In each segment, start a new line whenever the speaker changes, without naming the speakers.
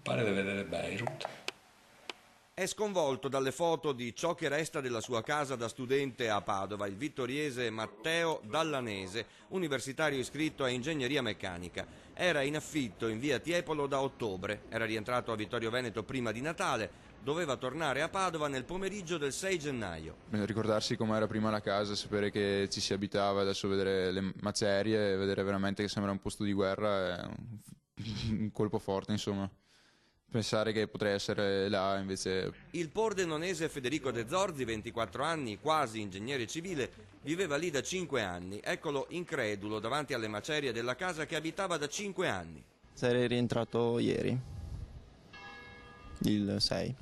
Pare di vedere Beirut.
È sconvolto dalle foto di ciò che resta della sua casa da studente a Padova il vittoriese Matteo Dallanese, universitario iscritto a ingegneria meccanica. Era in affitto in via Tiepolo da ottobre, era rientrato a Vittorio Veneto prima di Natale, doveva tornare a Padova nel pomeriggio del 6 gennaio.
Ricordarsi com'era prima la casa, sapere che ci si abitava, adesso vedere le macerie, vedere veramente che sembra un posto di guerra è un colpo forte, insomma. Pensare che potrei essere là invece.
Il pordenonese Federico De Zorzi, 24 anni, quasi ingegnere civile, viveva lì da 5 anni. Eccolo incredulo davanti alle macerie della casa che abitava da 5 anni.
Sarei rientrato ieri, il 6.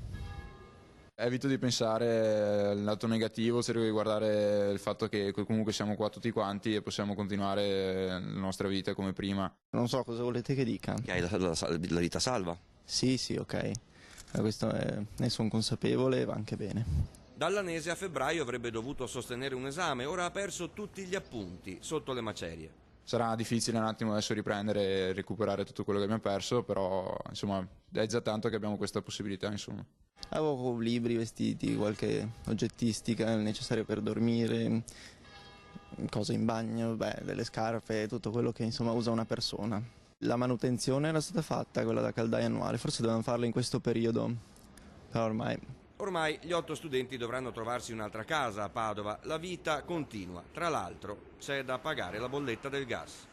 Evito di pensare al lato negativo, cerco di guardare il fatto che comunque siamo qua tutti quanti e possiamo continuare la nostra vita come prima.
Non so cosa volete che dica.
Che hai la vita salva.
Sì, ok. Ne sono consapevole e va anche bene.
Dallanese a febbraio avrebbe dovuto sostenere un esame, ora ha perso tutti gli appunti sotto le macerie.
Sarà difficile un attimo adesso riprendere e recuperare tutto quello che abbiamo perso, però insomma è già tanto che abbiamo questa possibilità, insomma.
Avevo libri, vestiti, qualche oggettistica necessaria per dormire, cose in bagno, delle scarpe, tutto quello che insomma usa una persona. La manutenzione era stata fatta, quella da caldaia annuale, forse dovevamo farla in questo periodo, però
Ormai gli 8 studenti dovranno trovarsi un'altra casa a Padova, la vita continua. Tra l'altro c'è da pagare la bolletta del gas.